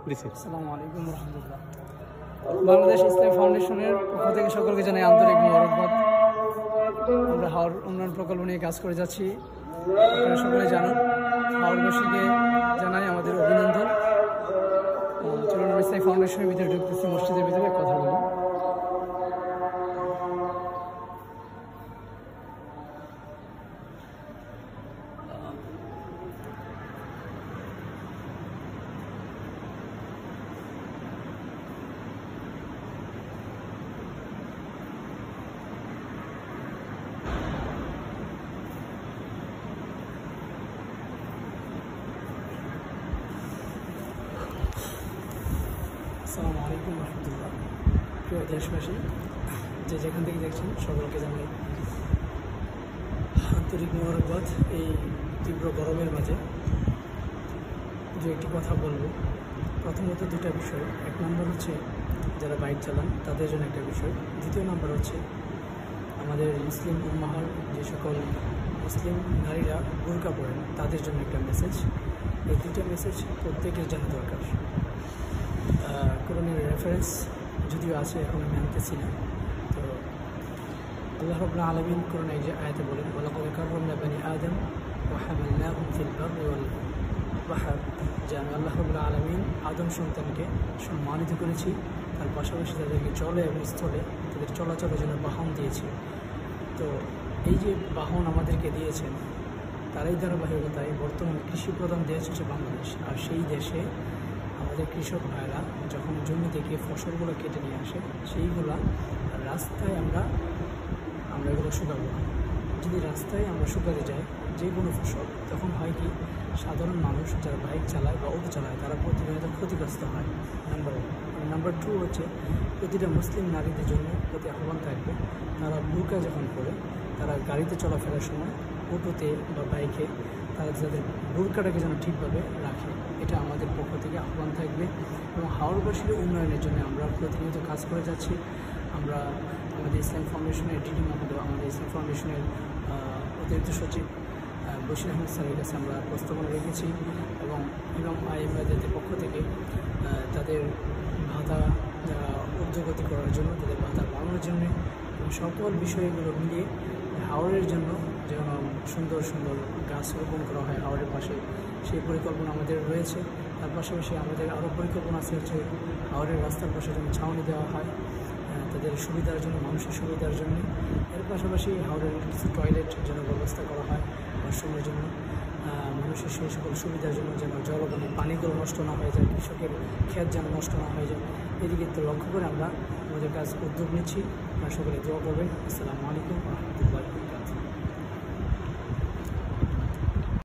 আসসালামু আলাইকুম রহমতুল্লাহ। বাংলাদেশ ইসলাম ফাউন্ডেশনের পক্ষ থেকে সকলকে জানাই আন্তরিক মোবারকবাদ। আমরা হাওর উন্নয়ন প্রকল্প নিয়ে কাজ করে যাচ্ছি, আপনারা সকলে জানেন। হাওরবাসীকে জানাই আমাদের অভিনন্দন। চলুন ইসলাম ফাউন্ডেশনের ভিতরে ঢুকতেছি, মসজিদের ভিতরে কথা বলি। আসসালামু আলাইকুম রহমতুল্লাহ। প্রিয় দেশবাসী, যে যেখান থেকে দেখছেন সকলকে জানাই আন্তরিক মোবারকবাদ। এই তীব্র গরমের মাঝে দু একটি কথা বলবো। প্রথমত দুটা বিষয়। এক নম্বর হচ্ছে যারা বাইক চালান তাদের জন্য একটা বিষয়। দ্বিতীয় নম্বর হচ্ছে আমাদের মুসলিম উম্মাহর যে সকল মুসলিম নারীরা বোরকা পরেন তাদের জন্য একটা মেসেজ। এই দুটো মেসেজ প্রত্যেকের জানা দরকার। কোরআনের রেফারেন্স যদিও আছে, এখন আমি আনতেছি না। তো আল্লাহ রাব্বুল আলামিন কোরআনে এই যে আয়াতে বলেন, ওয়ালাকাদ কাররামনা বানি আদম ওয়া হামালনাহুম ফিল বাররি ওয়াল বাহর, যে আমি আল্লাহ রাব্বুল আলামিন আদম সন্তানকে সম্মানিত করেছি, তার পাশাপাশি তাদেরকে জলে এবং স্থলে তাদের চলাচলের জন্য বাহন দিয়েছি। তো এই যে বাহন আমাদেরকে দিয়েছেন, তারই ধারাবাহিকতায় বর্তমান কৃষি প্রধান দেশ হচ্ছে বাংলাদেশ। আর সেই দেশে আমাদের কৃষক ভাইরা যখন জমি থেকে ফসলগুলো কেটে নিয়ে আসে, সেইগুলা রাস্তায় আমরা এগুলো শুকাবো না। যদি রাস্তায় আমরা শুকাতে যাই যে কোনো ফসল, তখন হয় কি সাধারণ মানুষ যারা বাইক চালায় বা অটো চালায় তারা প্রতিনিয়ত ক্ষতিগ্রস্ত হয়। নাম্বার 1। নাম্বার 2 হচ্ছে প্রতিটা মুসলিম নারীদের জন্য প্রতি আহ্বান থাকবে, তারা বোরকা যখন পরে তারা গাড়িতে চলাফেরার সময় অটোতে বা বাইকে তারা যাদের বোরকাটাকে যেন ঠিকভাবে রাখে, এটা আমাদের পক্ষ থেকে আহ্বান থাকবে। এবং হাওরবাসীর উন্নয়নের জন্য আমরা প্রতিনিয়ত কাজ করে যাচ্ছি। আমরা আমাদের ইসলাম ফাউন্ডেশনের ডিডি মহোদয়, আমাদের ইসলাম ফাউন্ডেশনের অতিরিক্ত সচিব বশির আহমেদ স্যারের কাছে আমরা প্রস্তাবনা রেখেছি এবং ইমাম আইমাদের পক্ষ থেকে তাদের ভাতা ঊর্ধ্বগতি করার জন্য, তাদের ভাতা বাড়ানোর জন্য সকল বিষয়গুলো মিলিয়ে হাওরের জন্য যেন সুন্দর সুন্দর গাছ রোপণ করা হয় হাওরের পাশে, সেই পরিকল্পনা আমাদের রয়েছে। তার পাশাপাশি আমাদের আরও পরিকল্পনা আছে হচ্ছে হাওরের রাস্তার পাশে যেন ছাউনি দেওয়া হয় তাদের সুবিধার জন্য, মানুষের সুবিধার জন্য। এর পাশাপাশি হাওরের কিছু টয়লেট যেন ব্যবস্থা করা হয় ওয়াশরুমের জন্য, মানুষের সেই সকল সুবিধার জন্য, যেন জলপানি পানিগুলো নষ্ট না হয়ে যায়, কৃষকের ক্ষেত যেন নষ্ট না হয়ে যায়। এদিকে তো লক্ষ্য করে আমরা আমাদের কাজ উদ্যোগ নিচ্ছি। আপনারা সকলে দোয়া করবেন। আসসালামু আলাইকুম রহমতুল্লাহ।